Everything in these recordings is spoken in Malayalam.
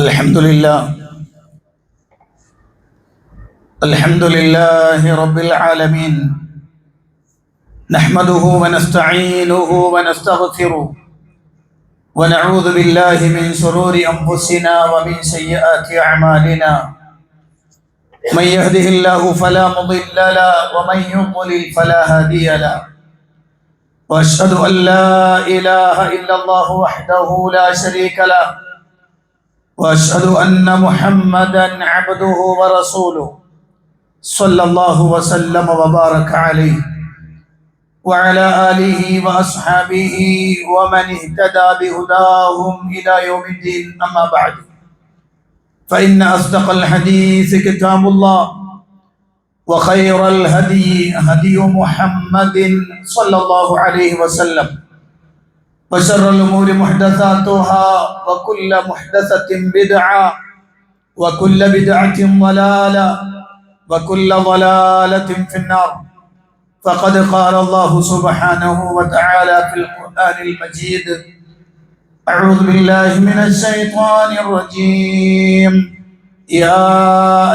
الحمد لله رب العالمين. نحمده ونستعينه ونستغفره ونعوذ بالله من شرور أنفسنا ومن سيئات أعمالنا. من يهده الله فلا مضل له ومن يضلل فلا هادي له. وأشهد أن لا إله إلا الله وحده لا شريك له، وأشهد أن محمدا عبده ورسوله صلى الله وسلم وبارك عليه وعلى آله وأصحابه ومن اهتدى بهداهم إلى يوم الدين. أما بعد، فإن أصدق الحديث كتاب الله، وخير الهدي هدي محمد صلى الله عليه وسلم، وشر الأمور محدثاتها، وكل محدثة بدعة، وكل بدعة ضلالة، وكل ضلالة في النار. فقد قال الله سبحانه وتعالى في القرآن المجيد: أعوذ بالله من الشيطان الرجيم. يا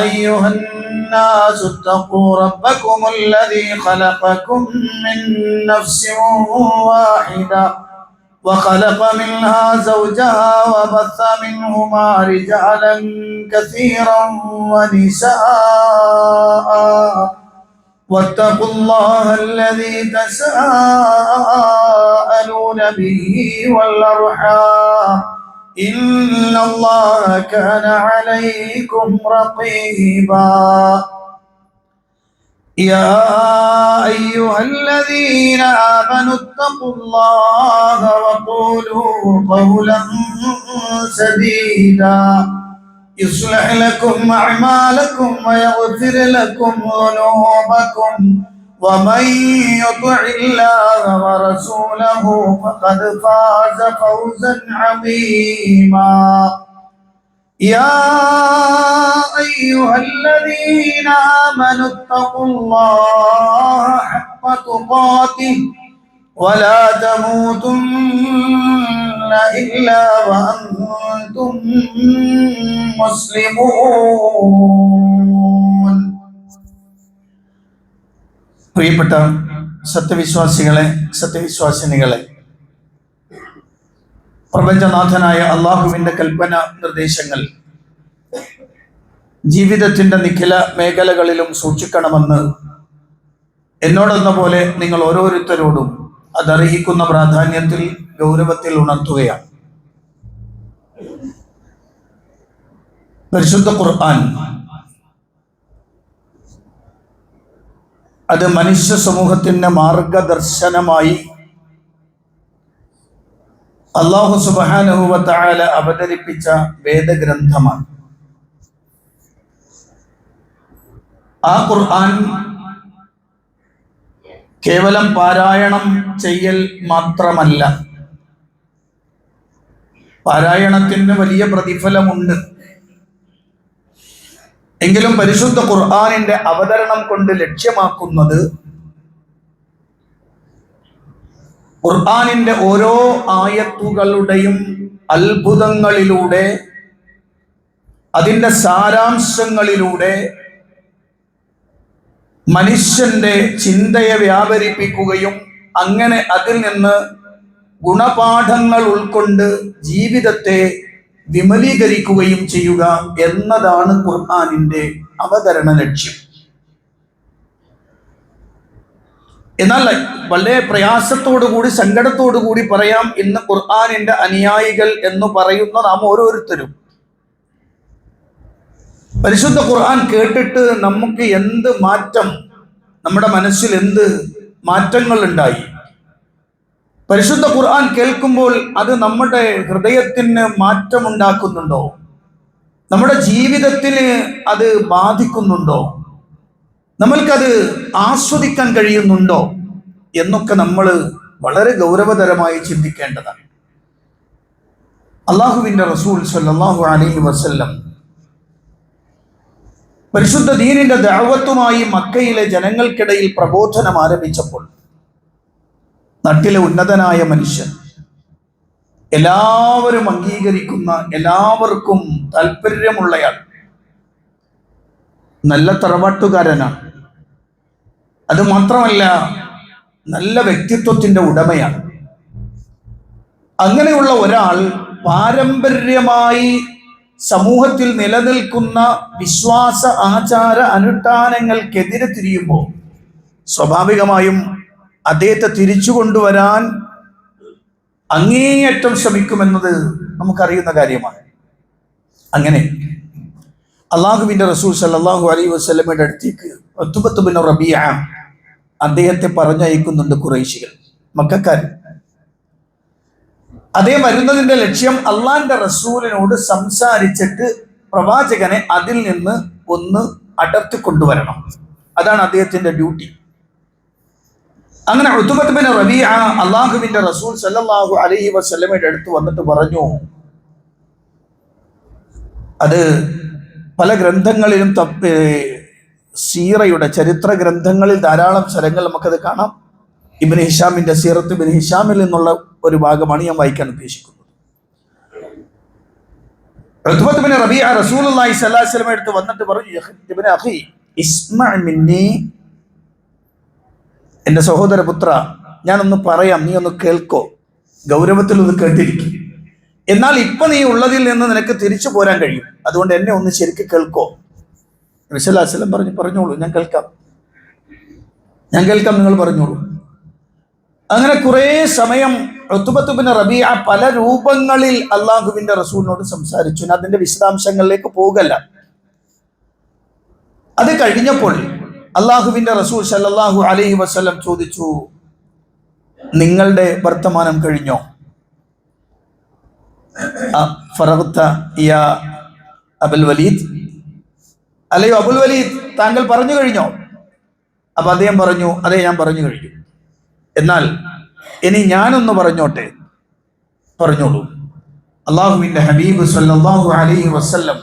أيها الناس اتقوا ربكم الذي خلقكم من نفس واحدة وخلق منها زوجها وبث منهما رجالا كثيرا ونساء، واتقوا الله الذي تساءلون به والأرحام، إن الله كان عليكم رقيبا. يا أيها الذين آمنوا اتقوا الله وقولوا قولا سديدا يصلح لكم أعمالكم ويغفر لكم ذنوبكم، ومن يطع الله ورسوله فقد فاز فوزا عظيما. يا أيها الذين آمنوا اتقوا الله حق تقاته ولا تموتن إلا وأنتم مسلمون. പ്രിയപ്പെട്ട സത്യവിശ്വാസികളെ, സത്യവിശ്വാസിനികളെ, പ്രപഞ്ചനാഥനായ അള്ളാഹുവിൻ്റെ കൽപ്പന നിർദ്ദേശങ്ങൾ ജീവിതത്തിൻ്റെ നിഖില മേഖലകളിലും സൂക്ഷിക്കണമെന്ന് എന്നോടെന്ന പോലെ നിങ്ങൾ ഓരോരുത്തരോടും അതർഹിക്കുന്ന പ്രാധാന്യത്തിൽ, ഗൗരവത്തിൽ ഉണർത്തുകയാണ്. പരിശുദ്ധ ഖുർആൻ അത് മനുഷ്യ സമൂഹത്തിന് മാർഗദർശനമായി അല്ലാഹു സുബ്ഹാനഹു വ തആല അവതരിപ്പിച്ച വേദഗ്രന്ഥമാണ്. ആ ഖുർആൻ കേവലം പാരായണം ചെയ്യൽ മാത്രമല്ല, പാരായണത്തിന് വലിയ പ്രതിഫലമുണ്ട്. എങ്കിലും പരിശുദ്ധ ഖുർആനിന്റെ അവതരണം കൊണ്ട് ലക്ഷ്യമാക്കുന്നത് ഖുർആനിന്റെ ഓരോ ആയത്തുകളുടെയും അത്ഭുതങ്ങളിലൂടെ, അതിൻ്റെ സാരാംശങ്ങളിലൂടെ മനുഷ്യന്റെ ചിന്തയെ വ്യാപരിപ്പിക്കുകയും അങ്ങനെ അതിൽ നിന്ന് ഗുണപാഠങ്ങൾ ഉൾക്കൊണ്ട് ജീവിതത്തെ വിമലീകരിക്കുകയും ചെയ്യുക എന്നതാണ് ഖുർആനിന്റെ അവതരണ ലക്ഷ്യം. എന്നാൽ വളരെ പ്രയാസത്തോടുകൂടി, സങ്കടത്തോടുകൂടി പറയാം, ഇന്ന് ഖുർആനിന്റെ അനുയായികൾ എന്ന് പറയുന്ന നാം ഓരോരുത്തരും പരിശുദ്ധ ഖുർആൻ കേട്ടിട്ട് നമുക്ക് എന്ത് മാറ്റം, നമ്മുടെ മനസ്സിൽ എന്ത് മാറ്റങ്ങൾ ഉണ്ടായി? പരിശുദ്ധ ഖുർആൻ കേൾക്കുമ്പോൾ അത് നമ്മുടെ ഹൃദയത്തിന് മാറ്റമുണ്ടാക്കുന്നുണ്ടോ? നമ്മുടെ ജീവിതത്തിന് അത് ബാധിക്കുന്നുണ്ടോ? നമ്മൾക്കത് ആസ്വദിക്കാൻ കഴിയുന്നുണ്ടോ എന്നൊക്കെ നമ്മൾ വളരെ ഗൗരവതരമായി ചിന്തിക്കേണ്ടതാണ്. അല്ലാഹുവിൻ്റെ റസൂൽ സ്വല്ലല്ലാഹു അലൈഹി വസല്ലം പരിശുദ്ധ ദീനിന്റെ ദഅവത്തുമായി മക്കയിലെ ജനങ്ങൾക്കിടയിൽ പ്രബോധനം ആരംഭിച്ചപ്പോൾ നാട്ടിലെ ഉന്നതനായ മനുഷ്യൻ എല്ലാവരും അംഗീകരിക്കുന്ന, എല്ലാവർക്കും താല്പര്യമുള്ളയാൾ, നല്ല തറവാട്ടുകാരനാണ്. അത് മാത്രമല്ല നല്ല വ്യക്തിത്വത്തിന്റെ ഉടമയാണ്. അങ്ങനെയുള്ള ഒരാൾ പാരമ്പര്യമായി സമൂഹത്തിൽ നിലനിൽക്കുന്ന വിശ്വാസ ആചാര അനുഷ്ഠാനങ്ങൾക്കെതിരെ തിരിയുമ്പോൾ സ്വാഭാവികമായും അദ്ദേഹത്തെ തിരിച്ചു കൊണ്ടുവരാൻ അങ്ങേയറ്റം ശ്രമിക്കുമെന്നത് നമുക്കറിയുന്ന കാര്യമാണ്. അങ്ങനെ അള്ളാഹുവിന്റെ റസൂൽ സല്ലല്ലാഹു അലൈഹി വസല്ലമയുടെ അടുത്തേക്ക് ഉത്ബത്ത് ബിൻ റബീഅ അദ്ദേഹത്തെ പറഞ്ഞയക്കുന്നുണ്ട്. ഖുറൈശികൾ, മക്കക്കാർ. അദ്ദേഹം വരുന്നതിന്റെ ലക്ഷ്യം അള്ളാന്റെ റസൂലിനോട് സംസാരിച്ചിട്ട് പ്രവാചകനെ അതിൽ നിന്ന് ഒന്ന് അടർത്തി കൊണ്ടുവരണം. അതാണ് അദ്ദേഹത്തിന്റെ ഡ്യൂട്ടി. അങ്ങനെ ഉത്ബത്ത് ബിൻ റബീഅ അള്ളാഹുവിന്റെ റസൂൽ സല്ലല്ലാഹു അലൈഹി വസല്ലമയുടെ അടുത്ത് വന്നിട്ട് പറഞ്ഞു, അത് പല ഗ്രന്ഥങ്ങളിലും സീറയുടെ ചരിത്ര ഗ്രന്ഥങ്ങളിൽ ധാരാളം സ്ഥലങ്ങൾ നമുക്കത് കാണാം. ഇബ്നു ഹിഷാമിന്റെ സീറത്ത് ഇബ്നു ഹിഷാമിൽ നിന്നുള്ള ഒരു ഭാഗമാണ് ഞാൻ വായിക്കാൻ ഉദ്ദേശിക്കുന്നത്. ഉത്ബത്ത് ബിൻ റബീഅ റസൂലുള്ളാഹി സ്വല്ലല്ലാഹു അലൈഹി വസല്ലം അടുത്ത് വന്നിട്ട് പറഞ്ഞു, ഇബ്നു അഖി ഇസ്മഅ മിന്നി, എൻ്റെ സഹോദരപുത്ര, ഞാനൊന്ന് പറയാം, നീ ഒന്ന് കേൾക്കോ, ഗൗരവത്തിൽ ഒന്ന് കേട്ടിരിക്കും. എന്നാൽ ഇപ്പൊ നീ ഉള്ളതിൽ നിന്ന് നിനക്ക് തിരിച്ചു പോരാൻ കഴിയും, അതുകൊണ്ട് എന്നെ ഒന്ന് ശരിക്ക് കേൾക്കോ. നബി സല്ലല്ലാഹു അലൈഹി വസല്ലം പറഞ്ഞോളൂ, ഞാൻ കേൾക്കാം, നിങ്ങൾ പറഞ്ഞോളൂ. അങ്ങനെ കുറെ സമയം ഉത്ബത്ത് ബിൻ റബീഅ പല രൂപങ്ങളിൽ അള്ളാഹുവിന്റെ റസൂലിനോട് സംസാരിച്ചു. അതിന്റെ വിശദാംശങ്ങളിലേക്ക് പോകല്ല. അത് കഴിഞ്ഞപ്പോൾ അള്ളാഹുവിന്റെ റസൂൽ സല്ലല്ലാഹു അലൈഹി വസല്ലം ചോദിച്ചു, നിങ്ങളുടെ വർത്തമാനം കഴിഞ്ഞോ? ഫറഗ്ത യാ അബുൽ വലീദ്, അല്ലയോ അബുൽ വലീദ്, താങ്കൾ പറഞ്ഞു കഴിഞ്ഞോ? അപ്പൊ അദ്ദേഹം പറഞ്ഞു, അതെ, ഞാൻ പറഞ്ഞു കഴിഞ്ഞു. എന്നാൽ ഇനി ഞാനൊന്ന് പറഞ്ഞോട്ടെ. പറഞ്ഞോളൂ. അള്ളാഹുവിന്റെ ഹബീബ് സല്ലല്ലാഹു അലൈഹി വസല്ലം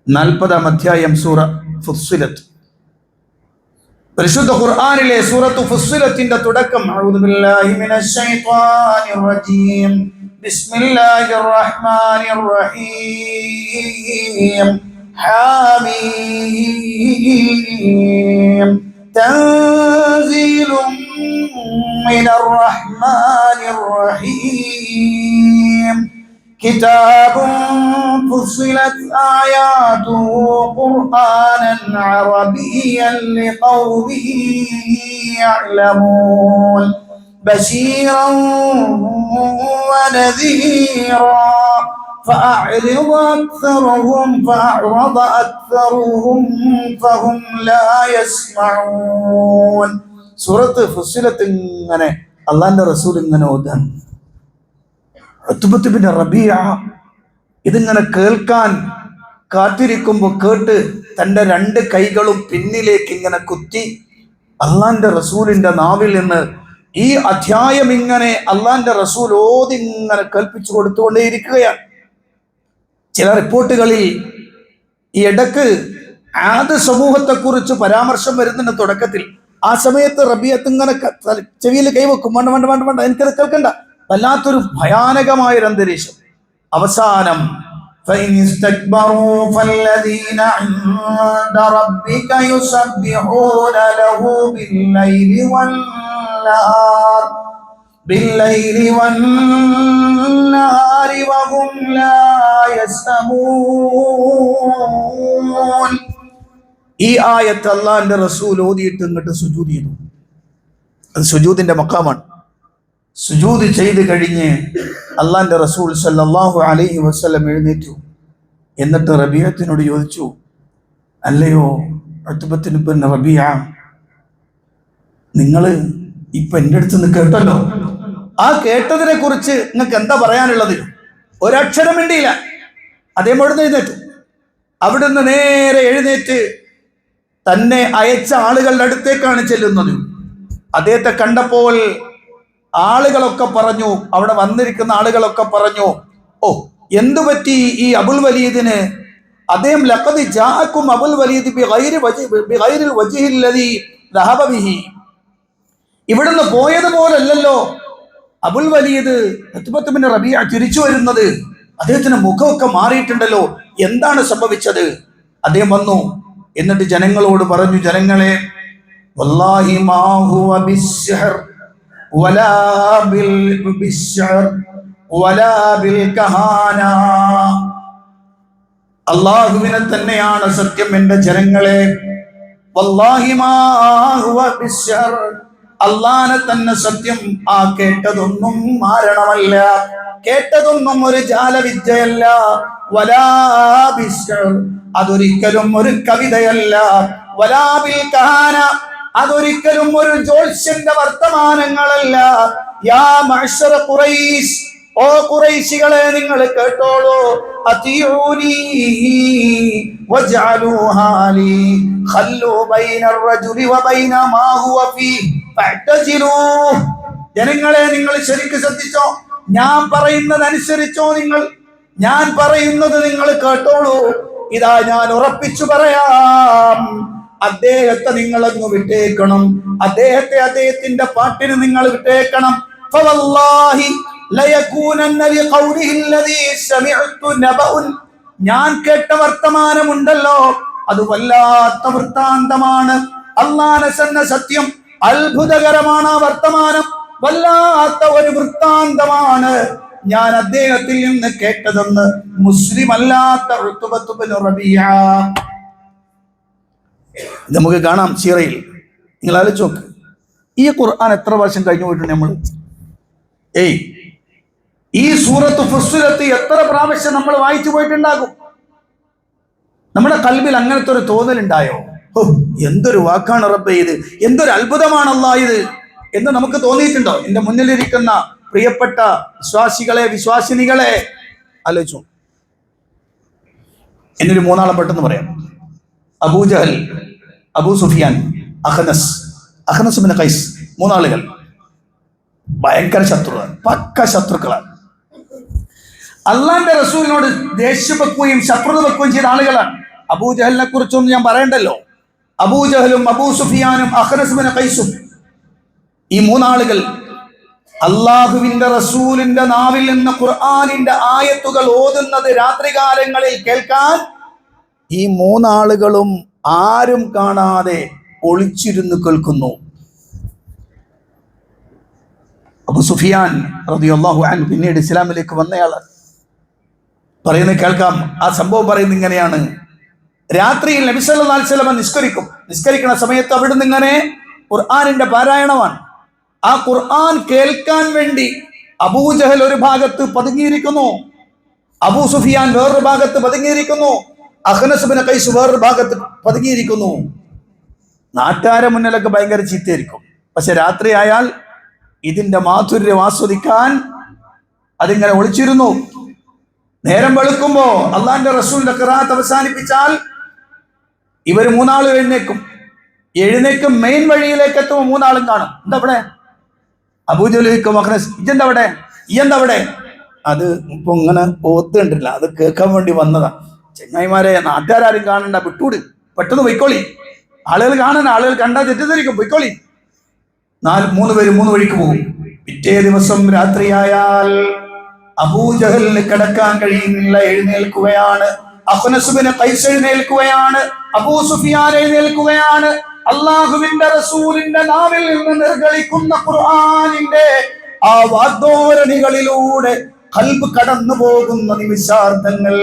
40-ാം അധ്യായം സൂറ ഫുസ്സിലത്ത്, പരിശുദ്ധ ഖുർആനിലെ സൂറത്തു ഫുസ്സിലത്തിന്റെ തുടക്കം, അഊദു ബില്ലാഹി മിനശ് ശൈത്വാനിർ റജീം ബിസ്മില്ലാഹിർ റഹ്മാനിർ റഹീം ഹാമീം തൻസീലും മിനർ റഹ്മാനിർ റഹീം കിതാബുൻ ഫുസ്സിലത് ആയാതുഹു ഖുർആനൻ അറബിയ്യൻ ലിഖൗമിൻ യഅലമൂൻ ബശീറൻ വനദീറാ فأعرض أكثرهم فهم لا يسمعون. സൂറത്ത് ഫുസ്സിലത്ത് ഇങ്ങനെ അള്ളാന്റെ റസൂൽ ഇങ്ങനെ ഓതാൻ. ഉത്ബത്ത് ബിൻ റബീഅ ഇതിങ്ങനെ കേൾക്കാൻ കാത്തിരിക്കുമ്പോൾ കേട്ട് തൻ്റെ 2 കൈകളും പിന്നിലേക്ക് ഇങ്ങനെ കുത്തി അള്ളാന്റെ റസൂലിന്റെ നാവിൽ നിന്ന് ഈ അധ്യായം ഇങ്ങനെ അള്ളാന്റെ റസൂൽ ഓതി ഇങ്ങനെ കേൾപ്പിച്ചു കൊടുത്തുകൊണ്ടേയിരിക്കുകയാണ്. ചില റിപ്പോർട്ടുകളിൽ ഈ ഇടക്ക് ആദ് സമൂഹത്തെക്കുറിച്ച് പരാമർശം വരുന്നുണ്ട് തുടക്കത്തിൽ. ആ സമയത്ത് റബീഅത്ത് ഇങ്ങനെ ചെവിയിൽ കൈവെക്കും, വേണ്ട എനിക്കത് കേൾക്കണ്ട. വല്ലാത്തൊരു ഭയാനകമായൊരു അന്തരീക്ഷം. അവസാനം بالليل والنهار وهم لا يسأمون. ഈ ആയത്ത് അള്ളാന്റെ റസൂൽ ഓതിയിട്ട് ഇങ്ങോട്ട് സുജൂദ് ചെയ്തു. അത് സുജൂദിന്റെ മഖാമാണ്. സുജൂദ് ചെയ്ത് കഴിഞ്ഞ് അള്ളാന്റെ റസൂൽ സല്ലല്ലാഹു അലൈഹി വസല്ലം എഴുന്നേറ്റു. എന്നിട്ട് റബീഅത്തിനോട് ചോദിച്ചു, അല്ലയോ ഉത്ബത്ത് ബിൻ റബീഅ, നിങ്ങൾ ഇപ്പൊ എൻ്റെ അടുത്ത് നിന്ന് കേട്ടല്ലോ, ആ കേട്ടതിനെ കുറിച്ച് നിങ്ങൾക്ക് എന്താ പറയാനുള്ളത്? ഒരക്ഷരം മിണ്ടിയില്ല. അദ്ദേഹം അവിടുന്ന് എഴുന്നേറ്റു. അവിടുന്ന് നേരെ എഴുന്നേറ്റ് തന്നെ അയച്ച ആളുകളുടെ അടുത്തേക്കാണ് ചെല്ലുന്നത്. അദ്ദേഹത്തെ കണ്ടപ്പോൾ ആളുകളൊക്കെ പറഞ്ഞു, അവിടെ വന്നിരിക്കുന്ന ആളുകളൊക്കെ പറഞ്ഞു, ഓ, എന്തു പറ്റി ഈ അബുൽ വലീദിന്? അദ്ദേഹം ലഖദ് ജാഅക്കും അബുൽ വലീദ് ബിഗൈരിൽ വജ്ഹിൽ ലദീ ദഹബ ബിഹി, ഇവിടുന്ന് പോയതുപോലല്ലോ അബുൽ വലീദ് ഉത്ബത്ത് ബിൻ റബീഅ തിരിച്ചു വരുന്നത്, അദ്ദേഹത്തിന് മുഖമൊക്കെ മാറിയിട്ടുണ്ടല്ലോ, എന്താണ് സംഭവിച്ചത്? അദ്ദേഹം വന്നു, എന്നിട്ട് ജനങ്ങളോട് പറഞ്ഞു, ജനങ്ങളെ, വല്ലാഹി മാ ഹുവ ബിശ്ശഹർ വലാ ബിശ്ശഹർ വലാ ബിൽ കഹാന. അല്ലാഹുവിനെ തന്നെയാണ് സത്യം എന്റെ ജനങ്ങളെ. വല്ലാഹി മാ ഹുവ ബിശ്ശഹർ, അല്ലാഹനെ തന്നെ സത്യം. ആ കേട്ടതൊന്നും മാരണമല്ല, കേട്ടതൊന്നും ഒരു ജാലവിദ്യയല്ല. വലാ ബിശ്ശഹർ, അതൊരിക്കലും ഒരു കവിതയല്ല. വലാ ബിൽ കഹാന, അതൊരിക്കലും ഒരു ജ്യോത്സ്യന്റെ വർത്തമാനങ്ങളല്ല. യാ മഅ്ശറ ഖുറൈശ്, ഓ ഖുറൈശികളെ, നിങ്ങൾ കേട്ടോളൂ. അതിയൂനി വജഅലൂ ഹാലി ഖല്ലൂ ബൈന അർറജുലി വബൈന മാ ഹുവ ഫീ ഫഅ്തസിലൂ. ജനങ്ങളെ, നിങ്ങൾ ശരിക്ക് ശ്രദ്ധിച്ചോ, ഞാൻ പറയുന്നത് അനുസരിച്ചോ. ഞാൻ പറയുന്നത് നിങ്ങൾ കേട്ടോളൂ. ഇതാ ഞാൻ ഉറപ്പിച്ചു പറയാം, അദ്ദേഹത്തെ നിങ്ങളങ്ങ് വിട്ടേക്കണം. അദ്ദേഹത്തിന്റെ പാട്ടിന് നിങ്ങൾ വിട്ടേക്കണം. ഫവല്ലാഹി ലയകൂനന്ന ലിഖൗലിഹി അല്ലദീ സമിഅതു നബഉൻ, ഞാൻ കേട്ട വർത്തമാനമുണ്ടല്ലോ, അത് വല്ലാത്ത വൃത്താന്തമാണ്. അല്ലാഹനെ തന്നെ സത്യം, അത്ഭുതകരമാണ് ആ വർത്തമാനം, വല്ലാത്ത ഒരു വൃത്താന്തമാണ് ഞാൻ അദ്ദേഹത്തിൽ നിന്ന് കേട്ടതെന്ന് മുസ്ലിം അല്ലാത്ത ഉത്ബത്ത് ബിൻ റബീഅ. നമുക്ക് കാണാം സീറയിൽ. നിങ്ങൾ ആലോചിച്ച് നോക്ക്, ഈ ഖുർആൻ എത്ര വർഷം കഴിഞ്ഞു പോയിട്ടുണ്ട് നമ്മൾ? ഈ സൂറത്ത് ഫുസ്സിലത്ത് എത്ര പ്രാവശ്യം നമ്മൾ വായിച്ചു പോയിട്ടുണ്ടാകും? നമ്മുടെ കൽബിൽ അങ്ങനത്തെ ഒരു തോന്നലുണ്ടായോ? എന്തൊരു വാക്കാണ് റബ്ബേ ഇത്, എന്തൊരു അത്ഭുതമാണ് അല്ലാഹ് ഇത് എന്ന് നമുക്ക് തോന്നിയിട്ടുണ്ടോ? എന്റെ മുന്നിലിരിക്കുന്ന പ്രിയപ്പെട്ട വിശ്വാസികളെ, വിശ്വാസിനികളെ, ആലോചിച്ചു. എന്നൊരു മൂന്നാളെ പെട്ടെന്ന് പറയാം. അബൂജഹൽ, അബൂ സുഫിയാൻ, അഖ്നസ് ബിൻ ഖൈസ്, മൂന്നാളുകൾ ഭയങ്കര ശത്രുക്കളാണ്, പക്ക ശത്രുക്കളാണ്. അള്ളാന്റെ റസൂലിനോട് ദേഷ്യം വെക്കുകയും ശത്രുത വെക്കുകയും ചെയ്ത ആളുകളാണ്. അബൂജഹലിനെ കുറിച്ചൊന്നും ഞാൻ പറയണ്ടല്ലോ. അബൂജഹലും അബൂ സുഫിയാനും അഖ്നസ് ബിൻ ഖൈസും, ഈ മൂന്നാളുകൾ അള്ളാഹുവിന്റെ റസൂലിന്റെ നാവിൽ നിന്ന് ഖുർആനിന്റെ ആയത്തുകൾ ഓതുന്നത് രാത്രികാലങ്ങളിൽ കേൾക്കാൻ ഈ മൂന്നാളുകളും ആരും കാണാതെ ഒളിച്ചിരുന്ന് കേൾക്കുന്നു. അബൂ സുഫിയാൻ റളിയല്ലാഹു അൻഹു പിന്നീട് ഇസ്ലാമിലേക്ക് വന്നയാൾ പറയുന്നത് കേൾക്കാം. ആ സംഭവം പറയുന്നത് ഇങ്ങനെയാണ്: രാത്രിയിൽ നബി സല്ലല്ലാഹു അലൈഹി വസല്ലം നിസ്കരിക്കുന്ന സമയത്ത് അവിടുന്ന് ഇങ്ങനെ ഖുർആനിന്റെ പാരായണമാണ്. ആ ഖുർആൻ കേൾക്കാൻ വേണ്ടി അബൂജഹൽ ഒരു ഭാഗത്ത് പതുങ്ങിയിരിക്കുന്നു, അബൂ സുഫിയാൻ വേറൊരു ഭാഗത്ത് പതുങ്ങിയിരിക്കുന്നു, അഖ്നസ് ബിൻ ഖൈസ് വേറൊരു ഭാഗത്ത് പതുങ്ങിയിരിക്കുന്നു. നാട്ടുകാരെ മുന്നിലൊക്കെ ഭയങ്കര ചീത്തയായിരിക്കും. പക്ഷെ രാത്രിയായാൽ ഇതിന്റെ മാധുര്യം ആസ്വദിക്കാൻ അതിങ്ങനെ ഒളിച്ചിരുന്നു. നേരം വെളുക്കുമ്പോ അള്ളാന്റെ റസൂലിന്റെ ഖിറാഅത്ത് അവസാനിപ്പിച്ചാൽ ഇവർ മൂന്നാളും എഴുന്നേക്കും മെയിൻ വഴിയിലേക്ക് എത്തുമ്പോൾ മൂന്നാളും കാണും. എന്താ അവിടെ? അബൂജഹലും അഖ്നസ്, ഇജെന്തവിടെ, ഇയെന്തവിടെ? അത് ഇപ്പൊ ഇങ്ങനെ ഓത്തുണ്ടില്ല, അത് കേൾക്കാൻ വേണ്ടി വന്നതാ. ചെങ്ങായിമാരെ, നാട്ടുകാരും കാണണ്ട, വിട്ടൂട്, പെട്ടെന്ന് പൊയ്ക്കോളി. ആളുകൾ കാണാൻ, ആളുകൾ കണ്ടാൽ തെറ്റിദ്ധരിക്കും, പൊയ്ക്കോളി. മൂന്ന് പേര് മൂന്ന് വഴിക്ക് പോകും. പിറ്റേ ദിവസം രാത്രിയായാൽ അബൂജഹലിന് കിടക്കാൻ കഴിയുന്നില്ല, എഴുന്നേൽക്കുകയാണ്. അഖ്നസ് ബിൻ ഖൈസ് എഴുന്നേൽക്കുകയാണ്, അബൂ സുഫിയാൻ എഴുന്നേൽക്കുകയാണ്. അള്ളാഹുവിന്റെ റസൂലിന്റെ നാവിൽ നിന്ന് നിർഗളിക്കുന്ന ഖുർആനിന്റെ ആ വാഗ്ദോരണികളിലൂടെ ഖൽബ് കടന്നു പോകുന്ന നിമിഷാർദ്ധങ്ങൾ.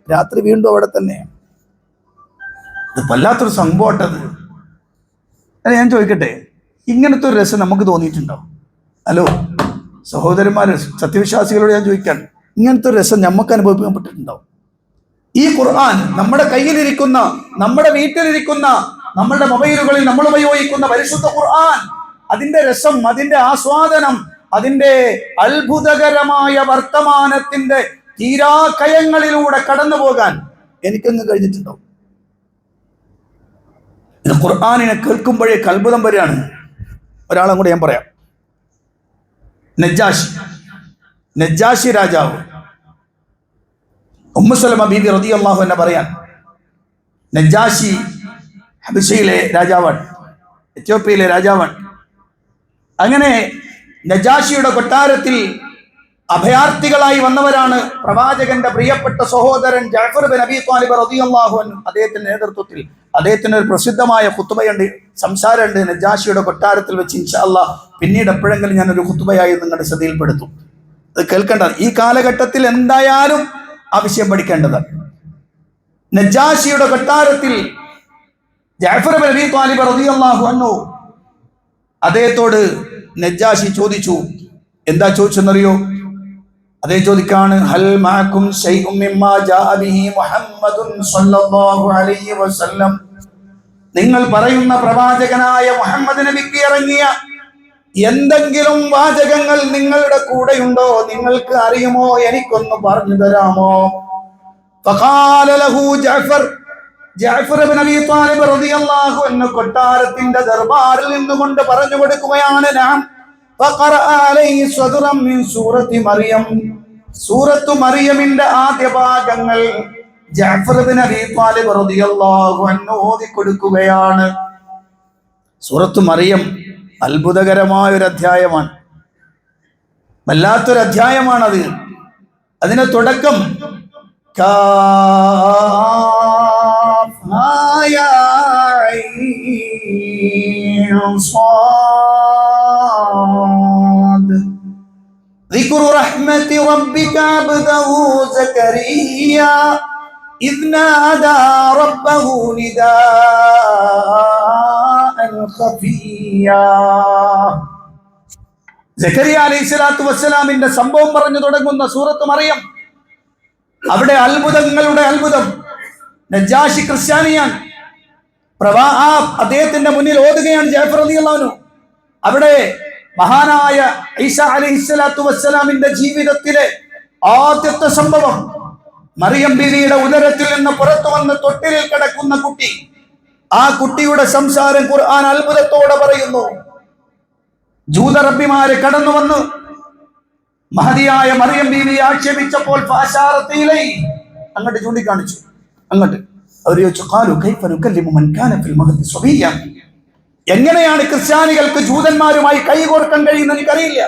രാത്രി വീണ്ടും അവിടെ തന്നെ. ഇത് വല്ലാത്തൊരു സംഭവട്ടത്. ഞാൻ ചോദിക്കട്ടെ, ഇങ്ങനത്തെ ഒരു രസം നമുക്ക് തോന്നിയിട്ടുണ്ടോ? ഹലോ സഹോദരന്മാരെ, സത്യവിശ്വാസികളോട് ഞാൻ ചോദിക്കാൻ, ഇങ്ങനത്തെ ഒരു രസം നമുക്ക് അനുഭവിക്കപ്പെട്ടിട്ടുണ്ടോ? ഈ ഖുർആൻ നമ്മുടെ കയ്യിലിരിക്കുന്ന, നമ്മുടെ വീട്ടിലിരിക്കുന്ന, നമ്മുടെ മൊബൈലുകളിൽ നമ്മൾ ഉപയോഗിക്കുന്ന പരിശുദ്ധ ഖുർആൻ, അതിന്റെ രസം, അതിന്റെ ആസ്വാദനം, അതിന്റെ അത്ഭുതകരമായ വർത്തമാനത്തിന്റെ തീരാകയങ്ങളിലൂടെ കടന്നു പോകാൻ എനിക്കങ്ങ് കഴിഞ്ഞിട്ടുണ്ടോ? ഇത് ഖുർആനിനെ കേൾക്കുമ്പോഴേക്ക് അത്ഭുതം വരികയാണ്. ഒരാളും കൂടെ ഞാൻ പറയാം. നജ്ജാശി രാജാവ്, ഉമ്മു സലമ ബീബി റളിയല്ലാഹു അൻഹ പറയാൻ, നജ്ജാശി ഹബശയിലെ രാജാവാണ്, എത്യോപ്യയിലെ രാജാവാണ്. അങ്ങനെ നജാഷിയുടെ കൊട്ടാരത്തിൽ അഭയാർത്ഥികളായി വന്നവരാണ് പ്രവാചകന്റെ പ്രിയപ്പെട്ട സഹോദരൻ ജഅഫർ ബിൻ അബീ ത്വാലിബ് റളിയല്ലാഹു അൻഹു. അദ്ദേഹത്തിന്റെ നേതൃത്വത്തിൽ അദ്ദേഹത്തിന് ഒരു പ്രസിദ്ധമായ ഖുത്ബയുണ്ട്, സംസാരമുണ്ട് നജാഷിയുടെ കൊട്ടാരത്തിൽ വെച്ച്. ഇൻഷാ അല്ലാഹ് പിന്നീട് എപ്പോഴെങ്കിലും ഞാനൊരു ഖുത്ബയായി നിങ്ങളുടെ ശ്രദ്ധയിൽപ്പെടുത്തും. അത് കേൾക്കേണ്ടത് ഈ കാലഘട്ടത്തിൽ എന്തായാലും ആ വിഷയം പഠിക്കേണ്ടതാണ്. നജാഷിയുടെ കൊട്ടാരത്തിൽ ജഅഫർ ബിൻ അബീ ത്വാലിബ് റളിയല്ലാഹു അൻഹു അദ്ദേഹത്തോട് നജാഷി ചോദിച്ചു. എന്താ ചോദിച്ചെന്നറിയോ? അതേ ചോദിക്കാണ്, ഹൽ മഅകും ശൈഉം മിമ്മാ ജാഅ ബിഹി മുഹമ്മദുൻ സ്വല്ലല്ലാഹു അലൈഹി വസല്ലം. നിങ്ങൾ പറയുന്ന പ്രവാചകനായ മുഹമ്മദ് നബിക്ക് ഇറങ്ങിയ എന്തെങ്കിലും വാചകങ്ങൾ നിങ്ങളുടെ കൂടെയുണ്ടോ? നിങ്ങൾക്ക് അറിയുമോ? എനിക്കൊന്ന് പറഞ്ഞു തരാമോ? ഫഖാല ലഹു ജഅഫർ ഇബ്നു അബീ ത്വാലിബ് റളിയല്ലാഹു അൻഹു കൊട്ടാരത്തിന്റെ ദർബാറിൽ നിന്നുകൊണ്ട് പറഞ്ഞു കൊടുക്കുകയാണ്, നാം ഫഖറഅ അലൈഹി സദറൻ മിൻ സൂറത്തി മറിയം. സൂറത്തു മറിയമിന്റെ ആദ്യ ഭാഗങ്ങൾ ജഅഫർ ഇബ്നു അബീ ത്വാലിബ് റളിയല്ലാഹു അൻഹു ഓതി കൊടുക്കുകയാണ്. സൂറത്തു മറിയം അത്ഭുതകരമായ ഒരു അധ്യായമാണ്, വല്ലാത്തൊരു അധ്യായമാണത്. അതിന്റെ തുടക്കം ذكر رحمة ربك عبده زكريا إذ نادى ربه نداء خفيا. സക്കരിയ അലൈഹിസ്സലാത്തു വസ്സലാമിന്റെ സംഭവം പറഞ്ഞു തുടങ്ങുന്ന സൂറത്ത് മറിയം. അവിടെ അത്ഭുതങ്ങളുടെ അത്ഭുതം. നജാഷി ക്രിസ്ത്യാനിയാണ്. അദ്ദേഹത്തിന്റെ മുന്നിൽ ഓതുകയാണ് ജഅഫർ റളിയല്ലാഹു അൻഹു. അവിടെ മഹാനായ ഈസ അലൈഹിസ്സലാത്തു വസ്സലാമിന്റെ ജീവിതത്തിലെ ആദ്യത്തെ സംഭവം, മറിയം ബീവിയുടെ ഉദരത്തിൽ നിന്ന് പുറത്തു വന്ന് തൊട്ടിലിൽ കിടക്കുന്ന കുട്ടി, ആ കുട്ടിയുടെ സംസാരം ഖുർആൻ അത്ഭുതത്തോടെ പറയുന്നു. ജൂതറബ്ബിമാര് കടന്നു വന്ന് മഹദിയായ മറിയം ബീവിയെ ആക്ഷേപിച്ചപ്പോൾ അങ്ങോട്ട് ചൂണ്ടിക്കാണിച്ചു. അങ്ങോട്ട് അവർ ചോദിച്ചു, ഖാലു കൈഫ നുകല്ലിമു മൻ കാന ഫിൽ മഹദി സ്വബിയ്യ. എങ്ങനെയാണ് ക്രിസ്ത്യാനികൾക്ക് ജൂതന്മാരുമായി കൈകോർക്കാൻ കഴിയുന്നത് എനിക്കറിയില്ല.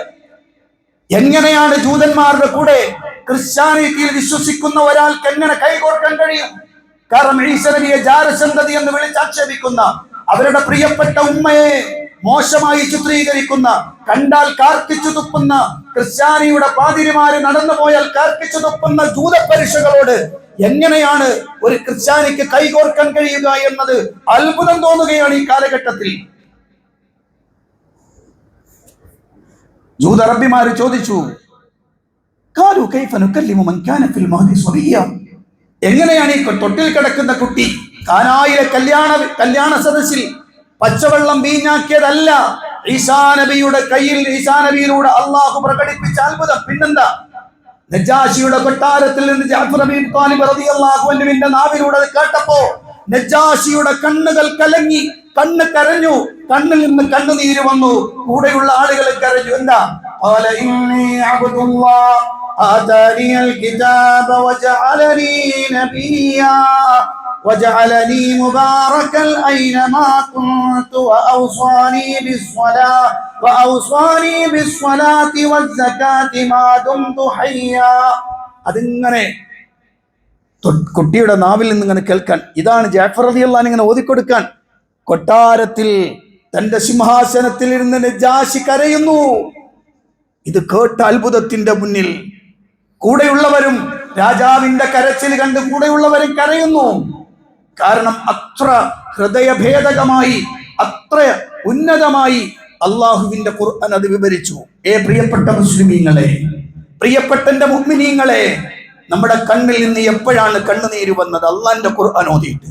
എങ്ങനെയാണ് ജൂതന്മാരുടെ കൂടെ ക്രിസ്ത്യാനിറ്റിയിൽ വിശ്വസിക്കുന്ന ഒരാൾക്ക് എങ്ങനെ കൈകോർക്കാൻ കഴിയും? കാരണം ഈസ നബിയെ ജാരസന്തതി എന്ന് വിളിച്ചാക്ഷേപിക്കുന്ന, അവരുടെ പ്രിയപ്പെട്ട ഉമ്മയെ മോശമായി ചിത്രീകരിക്കുന്ന, കണ്ടാൽ കാർക്കിച്ചു തുപ്പുന്ന, ക്രിസ്ത്യാനിയുടെ പാതിരിമാര് നടന്നു പോയാൽ കാർക്കിച്ചു തുപ്പുന്ന ജൂതപരിഷകളോട് എങ്ങനെയാണ് ഒരു ക്രിസ്ത്യാനിക്ക് കൈകോർക്കാൻ കഴിയുക എന്നത് അത്ഭുതം തോന്നുകയാണ് ഈ കാലഘട്ടത്തിൽ. ജൂതറബ്ബിമാര് ചോദിച്ചു, ഖാലു കൈഫ നുകല്ലിമു മൻ കാന ഫിൽ മഹദി സ്വബിയ്യ. എങ്ങനെയാണ് ഈ തൊട്ടിൽ കിടക്കുന്ന കുട്ടി? കാനായിലെ കല്യാണ സദസ്സിൽ പച്ചവെള്ളം വീഞ്ഞാക്കിയതല്ല, ഈസാ നബിയുടെ കയ്യിൽ, ഈസാ നബിയിലൂടെ അള്ളാഹു പ്രകടിപ്പിച്ച അത്ഭുതം. പിന്നെന്താ? നജാഷിയുടെ കൊട്ടാരത്തിൽ നിന്ന് ജഅഫർ ഇബ്നു ത്വാലിബ് റളിയല്ലാഹു അൻഹുവിന്റെ നാവിലൂടെ കേട്ടപ്പോ നജാഷിയുടെ കണ്ണുകൾ കലങ്ങി, കണ്ണ് കരഞ്ഞു, കണ്ണിൽ നിന്ന് കണ്ണുനീര് വന്നു, കൂടെയുള്ള ആളുകൾ കരഞ്ഞു. എന്താ? ഖാല ഇന്നി അബ്ദുല്ലാഹ് ആതാനിയൽ കിതാബ വജഅലനി നബിയ്യാ وجعلني مباركا أينما كنت وأوصاني بالصلاة والزكاة ما دمت حيا. അതിങ്ങനെ കുട്ടിയുടെ നാവിൽ നിന്ന് ഇങ്ങനെ കേൾക്കാൻ. ഇതാണ് ജഅഫർ റളിയല്ലാഹു അൻഹു ഇങ്ങനെ ഓതിക്കൊടുക്കാൻ. കൊട്ടാരത്തിൽ തന്റെ സിംഹാസനത്തിൽ ഇരുന്ന് നജാഷി കരയുന്നു. ഇത് കേട്ട അത്ഭുതത്തിന്റെ മുന്നിൽ കൂടെയുള്ളവരും, രാജാവിന്റെ കരച്ചിൽ കണ്ട് കൂടെയുള്ളവരും കരയുന്നു. കാരണം അത്ര ഹൃദയഭേദകമായി, അത്ര ഉന്നതമായി അള്ളാഹുവിന്റെ ഖുർആൻ അത് വിവരിച്ചു. പ്രിയപ്പെട്ട മുസ്ലിമീങ്ങളെ, പ്രിയപ്പെട്ട എന്റെ മുഅ്മിനീങ്ങളെ, നമ്മുടെ കണ്ണിൽ നിന്ന് എപ്പോഴാണ് കണ്ണുനീര് വന്നത്? അള്ളാന്റെ ഖുർആൻ ഓതിയിട്ട്,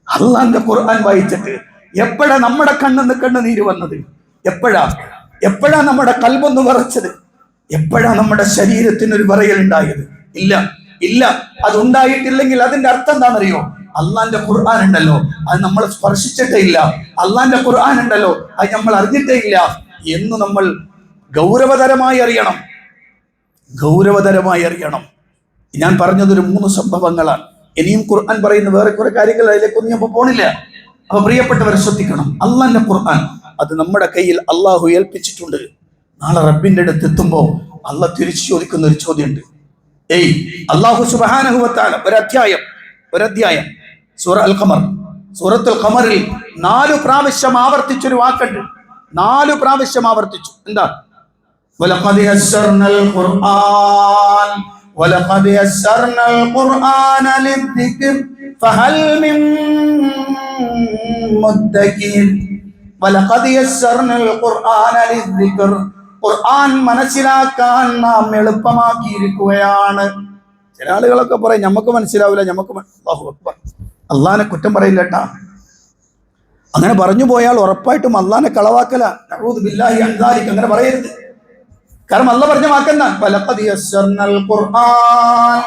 അള്ളാന്റെ ഖുർആൻ വായിച്ചിട്ട് എപ്പോഴാ നമ്മുടെ കണ്ണിന്ന് കണ്ണുനീര് വന്നത്? എപ്പോഴാ നമ്മുടെ കൽബൊന്ന് വിറച്ചത്? എപ്പോഴാ നമ്മുടെ ശരീരത്തിനൊരു വിറയലുണ്ടായത്? ഇല്ല. അതുണ്ടായിട്ടില്ലെങ്കിൽ അതിന്റെ അർത്ഥം എന്താണെന്നറിയോ? അള്ളാന്റെ ഖുർആൻ ഉണ്ടല്ലോ, അത് നമ്മൾ സ്പർശിച്ചിട്ടേ ഇല്ല. അള്ളാന്റെ ഖുർആൻ ഉണ്ടല്ലോ, അത് നമ്മൾ അറിഞ്ഞിട്ടേ ഇല്ല എന്ന് നമ്മൾ ഗൗരവതരമായി അറിയണം. ഞാൻ പറഞ്ഞതൊരു 3 സംഭവങ്ങളാണ്. ഇനിയും ഖുർആൻ പറയുന്ന വേറെ കുറെ കാര്യങ്ങൾ, അതിലേക്കൊന്നും ഞാൻ പോണില്ല. അപ്പൊ പ്രിയപ്പെട്ടവരെ ശ്രദ്ധിക്കണം, അള്ളാന്റെ ഖുർആൻ അത് നമ്മുടെ കയ്യിൽ അള്ളാഹു ഏൽപ്പിച്ചിട്ടുണ്ട്. നാളെ റബ്ബിന്റെ അടുത്ത് എത്തുമ്പോൾ അള്ളാഹ് തിരിച്ചു ചോദിക്കുന്ന ഒരു ചോദ്യമുണ്ട്. അല്ലാഹു സുബ്ഹാനഹു വ തആല ഒരധ്യായം സൂറത്തുൽ ഖമറിൽ 4 പ്രാവശ്യം ആവർത്തിച്ചൊരു വാക്കുണ്ട്. 4 പ്രാവശ്യം ആവർത്തിച്ചു. എന്താ? വലഖദ് യസ്സർനൽ ഖുർആന ലിദ്ദിക്ർ ഫഹൽ മിൻ മുദ്ദകിർ. വലഖദ് യസ്സർനൽ ഖുർആന ലിദ്ദിക്ർ, ഖുർആൻ മനസ്സിലാക്കാൻ നാം എളുപ്പമാക്കിയിരിക്കുകയാണ്. ചില ആളുകളൊക്കെ പറയും നമുക്ക് മനസ്സിലാവില്ല, അല്ലാഹു അക്ബർ. അള്ളാഹിനെ കുറ്റം പറയില്ല കേട്ടാ. അങ്ങനെ പറഞ്ഞു പോയാൽ ഉറപ്പായിട്ടും അള്ളാഹിനെ കളവാക്കല. നഊദു ബില്ലാഹി അൻ ദാലിക. അങ്ങനെ പറയരുത്. കാരണം അള്ളാഹ് പറഞ്ഞ വാക്കെന്താ? വലഖദ് യസ്സർനൽ ഖുർആൻ,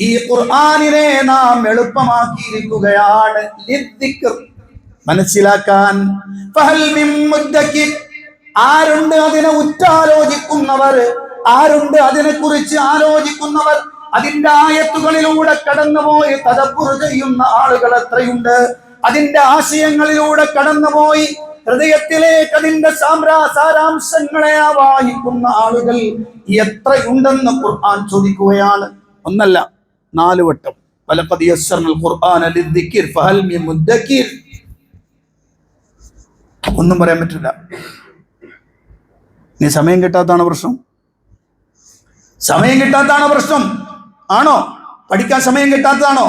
ഈ ഖുർആനിനെ നാം എളുപ്പമാക്കിയിരിക്കുകയാണ്. ലിദ്ദിക്ർ, മനസ്സിലാക്കാൻ. ഫഹൽ മിൻ മുദ്ദകിർ, ആരുണ്ട് അതിനെ ഉറ്റാലോചിക്കുന്നവർ? ആരുണ്ട് അതിനെ കുറിച്ച് ആലോചിക്കുന്നവർ? അതിന്റെ ആയത്തുകളിലൂടെ കടന്നുപോയി തദബ്ബുർ ചെയ്യുന്ന ആളുകൾ എത്രയുണ്ട്? അതിന്റെ ആശയങ്ങളിലൂടെ കടന്നുപോയി ഹൃദയത്തിലേക്ക് അതിന്റെ സാരാംശങ്ങളെ വായിക്കുന്ന ആളുകൾ എത്രയുണ്ടെന്ന് ഖുർആൻ ചോദിക്കുകയാണ്. ഒന്നല്ല, 4 വട്ടം. വലഖദ് യസ്സർനൽ ഖുർആന ലിദ്ദിക്ർ ഫഹൽ മിൻ മുദ്ദകിർ. ഒന്നും പറയാൻ പറ്റില്ല. നീ സമയം കിട്ടാത്തതാണ് പ്രശ്നം. സമയം കിട്ടാത്തതാണ് പ്രശ്നം ആണോ? പഠിക്കാൻ സമയം കിട്ടാത്തതാണോ?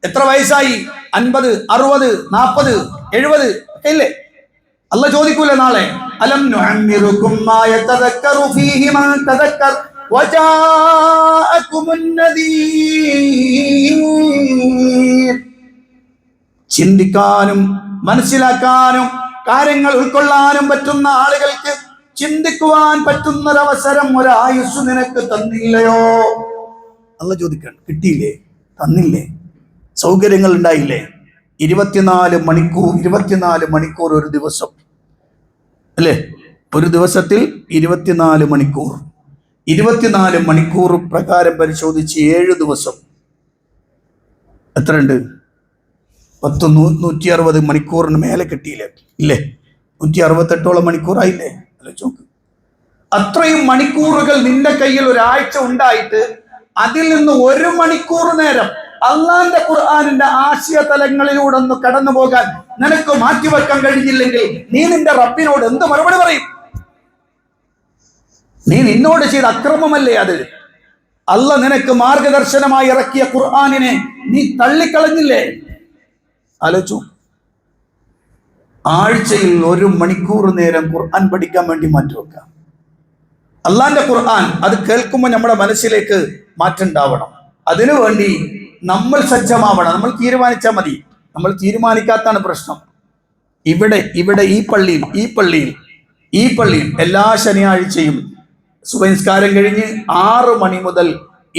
എത്ര വയസ്സായി? 50, 60, 40, 70 ഒക്കെ ഇല്ലേ? അല്ലാഹ് ചോദിക്കൂലേ നാളെ? അലം നുഅമ്മിറുകും മാ യതദക്കറു ഫീഹി മൻ തദക്കർ വജാഅകുമുൻ നദീർ. ചിന്തിക്കാനും മനസ്സിലാക്കാനും കാര്യങ്ങൾ ഉൾക്കൊള്ളാനും പറ്റുന്ന ആളുകൾക്ക് ചിന്തിക്കുവാൻ പറ്റുന്നൊരവസരം, ഒരായുസ് നിനക്ക് തന്നില്ലയോ? അല്ലാഹ് ചോദിക്കണം. കിട്ടിയില്ലേ? തന്നില്ലേ? സൗകര്യങ്ങൾ ഉണ്ടായില്ലേ? 24 മണിക്കൂർ ഒരു ദിവസം അല്ലേ? ഒരു ദിവസത്തിൽ 24 മണിക്കൂർ. 24 മണിക്കൂർ പ്രകാരം പരിശോധിച്ച് 7 ദിവസം എത്രയുണ്ട്? 160 മണിക്കൂറിന് മേലെ കിട്ടിയില്ലേ? ഇല്ലേ? 168ഓളം മണിക്കൂറായില്ലേ? ചോക്ക്. അത്രയും മണിക്കൂറുകൾ നിന്റെ കയ്യിൽ ഒരാഴ്ച ഉണ്ടായിട്ട് അതിൽ നിന്ന് 1 മണിക്കൂർ നേരം അള്ളാന്റെ ഖുർആനിന്റെ ആശയ തലങ്ങളിലൂടെ ഒന്ന് കടന്നു പോകാൻ നിനക്ക് മാറ്റിവെക്കാൻ കഴിഞ്ഞില്ലെങ്കിൽ നീ നിന്റെ റബ്ബിനോട് എന്ത് മറുപടി പറയും? നീ നിന്നോട് ചെയ്ത അക്രമമല്ലേ അത്? അള്ളാഹ് നിനക്ക് മാർഗദർശനമായി ഇറക്കിയ ഖുർആനിനെ നീ തള്ളിക്കളഞ്ഞില്ലേ? ആലോചിച്ചു. ആഴ്ചയിൽ 1 മണിക്കൂർ നേരം ഖുർആൻ പഠിക്കാൻ വേണ്ടി മാറ്റിവെക്കാം. അള്ളാന്റെ ഖുർആൻ അത് കേൾക്കുമ്പോൾ നമ്മുടെ മനസ്സിലേക്ക് മാറ്റുണ്ടാവണം. അതിനുവേണ്ടി നമ്മൾ സജ്ജമാവണം. നമ്മൾ തീരുമാനിച്ചാൽ മതി. നമ്മൾ തീരുമാനിക്കാത്താണ് പ്രശ്നം. ഇവിടെ ഈ പള്ളിയിൽ എല്ലാ ശനിയാഴ്ചയും സുബഹിസ്കാരം കഴിഞ്ഞ് 6 മണി മുതൽ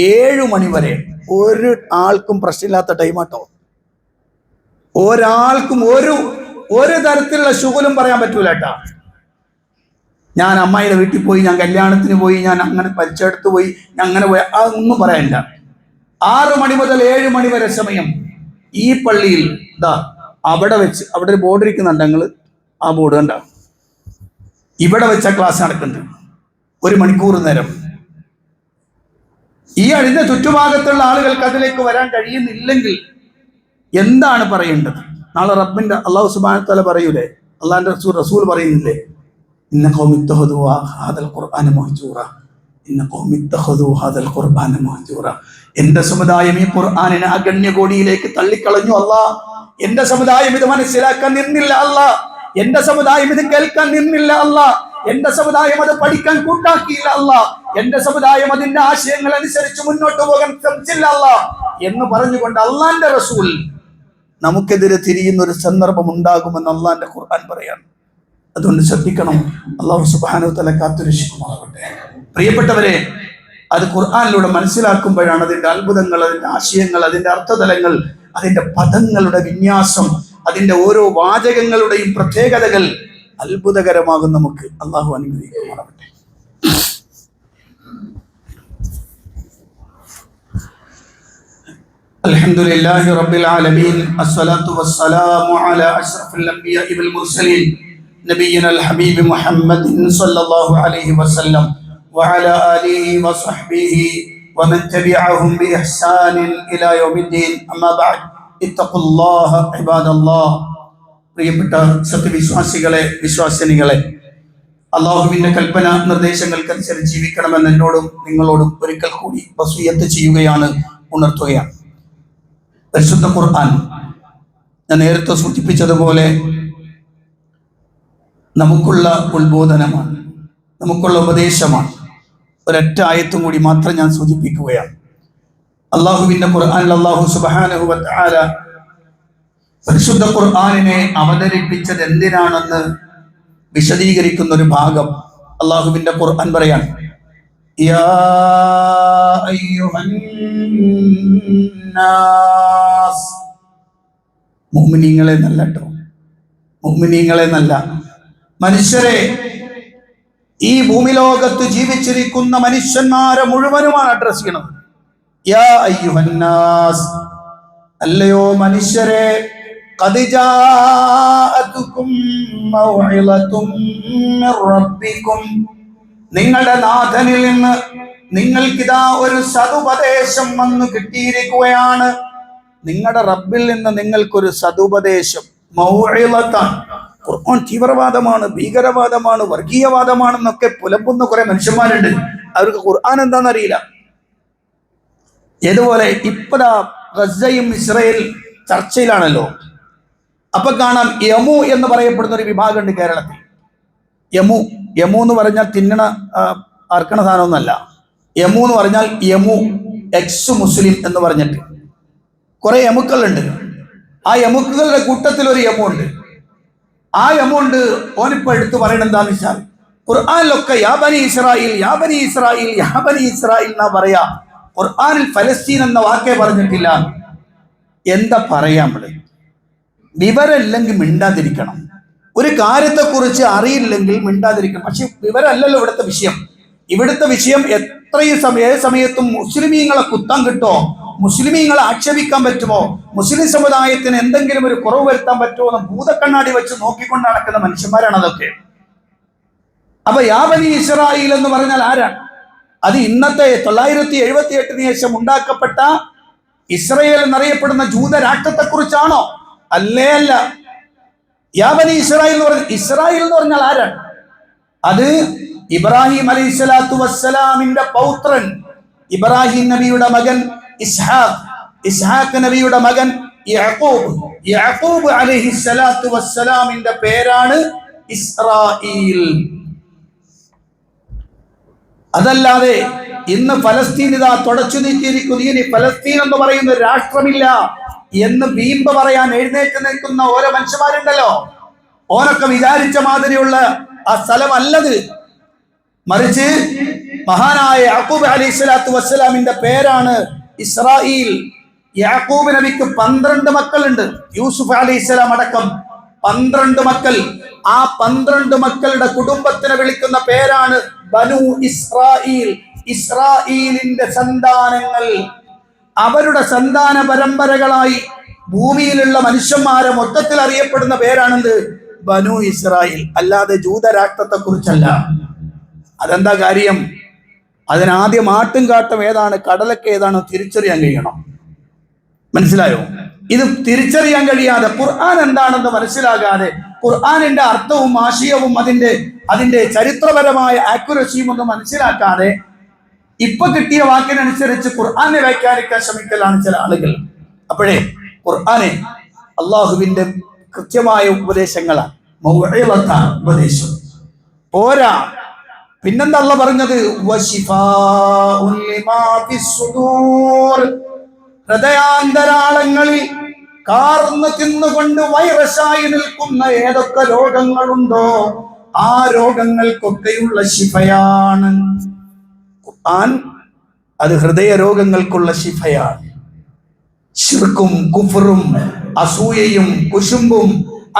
7 മണി വരെ ഒരു ആൾക്കും പ്രശ്നമില്ലാത്ത ടൈമാട്ടോ. ഒരാൾക്കും ഒരു തരത്തിലുള്ള ശുഗലും പറയാൻ പറ്റൂല കേട്ടാ. ഞാൻ അമ്മായിയുടെ വീട്ടിൽ പോയി, ഞാൻ കല്യാണത്തിന് പോയി, ഞാൻ അങ്ങനെ പരിചയടുത്ത് പോയി, ഞാൻ അങ്ങനെ പോയി, അതൊന്നും പറയാനില്ല. 6 മണി മുതൽ 7 മണി വരെ സമയം ഈ പള്ളിയിൽ അവിടെ ഒരു ബോർഡ് ഇരിക്കുന്നുണ്ട്. ഞങ്ങൾ ആ ബോർഡ് കണ്ട ഇവിടെ വെച്ച ക്ലാസ് നടക്കുന്നുണ്ട് 1 മണിക്കൂർ നേരം. ഈ അതിന്റെ ചുറ്റുഭാഗത്തുള്ള ആളുകൾക്ക് അതിലേക്ക് വരാൻ കഴിയുന്നില്ലെങ്കിൽ എന്താണ് പറയേണ്ടത്? നാളെ റബ്ബിന്റെ അല്ലാഹു സുബ്ഹാനഹു വ തആല പറയൂലേ? അള്ളാന്റെ റസൂൽ പറയുന്നില്ലേ? ഇന്ന ഖൗമി ഇത്തഖദു ഹാദൽ ഖുർആന മഹ്ജൂറ, ഇന്ന ഖൗമി ഇത്തഖദു ഹാദൽ ഖുർആന മഹ്ജൂറ. എന്റെ സമുദായം ഈ ഖുർആനിനെ അഗണ്യകോടിയിലേക്ക് തള്ളിക്കളഞ്ഞു അല്ലാഹ്. എന്റെ സമുദായം ഇത് മനസ്സിലാക്കാൻ നിന്നില്ല അല്ലാഹ്. എന്റെ സമുദായം ഇത് കേൾക്കാൻ നിന്നില്ല അല്ലാഹ്. എന്റെ സമുദായം അത് പഠിക്കാൻ കൂട്ടാക്കിയില്ല അല്ലാഹ്. എന്റെ സമുദായം അതിന്റെ ആശയങ്ങൾ അനുസരിച്ച് മുന്നോട്ട് പോകാൻ ശ്രമിച്ചില്ല അല്ലാഹ് എന്ന് പറഞ്ഞുകൊണ്ട് അള്ളാന്റെ റസൂൽ നമുക്കെതിരെ തിരിയുന്ന ഒരു സന്ദർഭം ഉണ്ടാകുമെന്ന് അള്ളാന്റെ ഖുർആൻ പറയാണ്. അതുകൊണ്ട് ശ്രദ്ധിക്കണം. അല്ലാഹു സുബ്ഹാനഹു വ തആല കാത്തുരക്ഷിക്കുമാറാകട്ടെ. പ്രിയപ്പെട്ടവരെ, അത് ഖുർആനിലൂടെ മനസ്സിലാക്കുമ്പോഴാണ് അതിന്റെ അത്ഭുതങ്ങൾ, അതിന്റെ ആശയങ്ങൾ, അതിന്റെ അർത്ഥതലങ്ങൾ, അതിന്റെ പദങ്ങളുടെ വിന്യാസം, അതിന്റെ ഓരോ വാചകങ്ങളുടെയും പ്രത്യേകതകൾ അത്ഭുതകരമാകും. നമുക്ക് അല്ലാഹു അനുഗ്രഹിക്കുമാറാകട്ടെ. അൽഹംദുലില്ലാഹി റബ്ബിൽ ആലമീൻ, അസ്സലാത്തു വസ്സലാമു അലാ അഷ്റഫിൽ അംബിയാഇ വൽ മുർസലീൻ نبينا الحبيب محمد صلى الله عليه وسلم وعلى آله وصحبه ومن تبعهم بإحسان إلى يوم الدين أما بعد اتقوا الله عباد الله പ്രിയപ്പെട്ട സത്യവിശ്വാസികളെ വിശ്വാസിനികളെ അള്ളാഹുവിന്റെ കൽപ്പന നിർദ്ദേശങ്ങൾക്കനുസരിച്ച് ജീവിക്കണമെന്ന് എന്നോടും നിങ്ങളോടും ഒരിക്കൽ കൂടി വസിയത്ത് ചെയ്യുകയാണ്, ഉണർത്തുകയാണ്. പരിശുദ്ധ ഖുർആൻ ഞാൻ നേരത്തെ സൂചിപ്പിച്ചതുപോലെ നമുക്കുള്ള ഉത്ബോധനമാണ്, നമുക്കുള്ള ഉപദേശമാണ്. ഒരൊറ്റ ആയത്തും കൂടി മാത്രം ഞാൻ സൂചിപ്പിക്കുകയാണ്. അള്ളാഹുവിന്റെ ഖുർആനിൽ അള്ളാഹു സുബ്ഹാനഹു വ തആല പരിശുദ്ധ ഖുർആനിനെ അവതരിപ്പിച്ചത് എന്തിനാണെന്ന് വിശദീകരിക്കുന്ന ഒരു ഭാഗം അള്ളാഹുവിന്റെ ഖുർആൻ പറയാണ്. യാ അയ്യുഹന്നാസ്, മുഅ്മിനീങ്ങളെ നല്ല കേട്ടോ, മുഅ്മിനീങ്ങളെ നല്ല മനുഷ്യരെ, ഈ ഭൂമിലോകത്ത് ജീവിച്ചിരിക്കുന്ന മനുഷ്യന്മാരെ മുഴുവനുമാണ് അഡ്രസ് ചെയ്യണത്. യാ അയ്യുഹന്നാസ്, അല്ലയോ മനുഷ്യരെ, ഖദ് ജാഅതുകും മൗഇളതും മിർ റബ്ബികും, നിങ്ങളുടെ നാഥനിൽ നിന്ന് നിങ്ങൾക്കിതാ ഒരു സതുപദേശം വന്നു കിട്ടിയിരിക്കുകയാണ്. നിങ്ങളുടെ റബ്ബിൽ നിന്ന് നിങ്ങൾക്കൊരു സതുപദേശം. മൗഇളത്താണ്. ഖുർആൻ തീവ്രവാദമാണ്, ഭീകരവാദമാണ്, വർഗീയവാദമാണെന്നൊക്കെ പുലമ്പുന്ന കുറെ മനുഷ്യന്മാരുണ്ട്. അവർക്ക് ഖുർആൻ എന്താണെന്നറിയില്ല. ഏതുപോലെ ഇപ്പതാ ഗസയും ഇസ്രായേൽ ചർച്ചയിലാണല്ലോ. അപ്പൊ കാണാം യമു എന്ന് പറയപ്പെടുന്ന ഒരു വിഭാഗമുണ്ട് കേരളത്തിൽ. യമു എന്ന് പറഞ്ഞാൽ തിന്നണ അർക്കണ സാധനമൊന്നല്ല. യമു എന്ന് പറഞ്ഞാൽ യമു എക്സ് മുസ്ലിം എന്ന് പറഞ്ഞിട്ട് കുറെ യമുക്കളുണ്ട്. ആ യമുക്കുകളുടെ കൂട്ടത്തിൽ ഒരു യമു ഉണ്ട്. ആ യമൗണ്ട് ഓനിപ്പോ എടുത്തു പറയണത് എന്താന്ന് വെച്ചാൽ, ഖുർആനിലൊക്കെ യാ ബനി ഇസ്രായേൽ, യാ ബനി ഇസ്രായേൽ, യാ ബനി ഇസ്രായേൽ എന്നാ പറയാ. ഖുർആനിൽ ഫലസ്തീൻ എന്ന വാക്കേ പറഞ്ഞിട്ടില്ല. എന്താ പറയാ? നമ്മള് വിവരമില്ലെങ്കിൽ മിണ്ടാതിരിക്കണം. ഒരു കാര്യത്തെക്കുറിച്ച് അറിയില്ലെങ്കിൽ മിണ്ടാതിരിക്കണം. പക്ഷെ വിവരമല്ലല്ലോ ഇവിടുത്തെ വിഷയം. ഇവിടുത്തെ വിഷയം ഏത് സമയത്തും മുസ്ലിമീങ്ങളെ കുത്താൻ കിട്ടോ, മുസ്ലിമീങ്ങളെ ആക്ഷേപിക്കാൻ പറ്റുമോ, മുസ്ലിം സമുദായത്തിന് എന്തെങ്കിലും ഒരു കുറവ് വരുത്താൻ പറ്റുമോ എന്ന് ഭൂതക്കണ്ണാടി വെച്ച് നോക്കിക്കൊണ്ട് നടക്കുന്ന മനുഷ്യന്മാരാണ് അതൊക്കെ. അപ്പൊ യാ ബനി ഇസ്രായേൽ എന്ന് പറഞ്ഞാൽ ആരാണ്? അത് ഇന്നത്തെ 978 ശേഷം ഉണ്ടാക്കപ്പെട്ട ഇസ്രായേൽ എന്നറിയപ്പെടുന്ന ജൂത രാഷ്ട്രത്തെ കുറിച്ചാണോ? അല്ലേ അല്ല. യാ ബനി ഇസ്രായേൽ എന്ന് പറഞ്ഞാൽ, ഇസ്രായേൽ എന്ന് പറഞ്ഞാൽ ആരാണ്? അത് ഇബ്രാഹിം അലൈഹിസ്സലാത്തു വസ്സലാമിന്റെ പൗത്രൻ, ഇബ്രാഹിം നബിയുടെ മകൻ ഇസ്ഹാഖ് നബിയുടെ മകൻ യാക്കൂബ് അലൈഹിസ്സലാത്തു വസ്സലാമിന്റെ പേരാണ് ഇസ്രായേൽ. അതല്ലാതെ ഇന്ന് ഫലസ്തീൻ ഇതാ തുടച്ചു നീക്കിയിരിക്കുന്നു. ഇനി ഫലസ്തീൻ എന്ന് പറയുന്ന രാഷ്ട്രമില്ല എന്ന് വീമ്പ് പറയാൻ എഴുന്നേറ്റ് നിൽക്കുന്ന ഓരോ മനുഷ്യന്മാരുണ്ടല്ലോ. ഓരൊക്കെ വിചാരിച്ച മാതിരിയുള്ള ആ സ്ഥലമല്ലത്. മറിച്ച് മഹാനായ യാക്കൂബ് അലൈഹിസ്സലാത്തു വസ്സലാമിന്റെ പേരാണ് ഇസ്രായേൽ. യാക്കൂബ് നബിക്ക് 12 മക്കളുണ്ട്. യൂസുഫ് അലൈഹിസ്സലാം അടക്കം 12 മക്കൾ. ആ 12 മക്കളുടെ കുടുംബത്തിനെ വിളിക്കുന്ന പേരാണ് ബനു ഇസ്രായേൽ. ഇസ്രായേലിന്റെ സന്താനങ്ങൾ. അവരുടെ സന്താന പരമ്പരകളായി ഭൂമിയിലുള്ള മനുഷ്യന്മാരെ മൊത്തത്തിൽ അറിയപ്പെടുന്ന പേരാണെന്ത്? ബനു ഇസ്രായേൽ. അല്ലാതെ ജൂതരാഷ്ട്രത്തെ കുറിച്ചല്ല. അതെന്താ കാര്യം? അതിനാദ്യം ആട്ടും കാട്ടം ഏതാണ്, കടലൊക്കെ ഏതാണ് തിരിച്ചറിയാൻ കഴിയണം. മനസ്സിലായോ? ഇത് തിരിച്ചറിയാൻ കഴിയാതെ, ഖുർആൻ എന്താണെന്ന് മനസ്സിലാകാതെ, ഖുർആനിന്റെ അർത്ഥവും ആശയവും അതിന്റെ ചരിത്രപരമായ ആക്യുറസിയും ഒന്നും മനസ്സിലാക്കാതെ ഇപ്പൊ കിട്ടിയ വാക്കിനനുസരിച്ച് ഖുർആനെ വ്യാഖ്യാനിക്കാൻ ശ്രമിക്കലാണ് ചില ആളുകൾ. അപ്പോഴേ ഖുർആനെ അള്ളാഹുവിന്റെ കൃത്യമായ ഉപദേശങ്ങളാണ്, ഉപദേശം പോരാ. പിന്നെന്താ അള്ളാഹ് പറഞ്ഞത്? ഹൃദയാന്തരാളങ്ങളിൽ കാർന്ന് തിന്നുകൊണ്ട് വൈറസായി നിൽക്കുന്ന ഏതൊക്കെ രോഗങ്ങളുണ്ടോ ആ രോഗങ്ങൾക്കൊക്കെയുള്ള ശിഫയാണ് ഖുർആൻ. അത് ഹൃദയ രോഗങ്ങൾക്കുള്ള ശിഫയാണ്. ശിർക്കും കുഫറും അസൂയയും കുശുമ്പും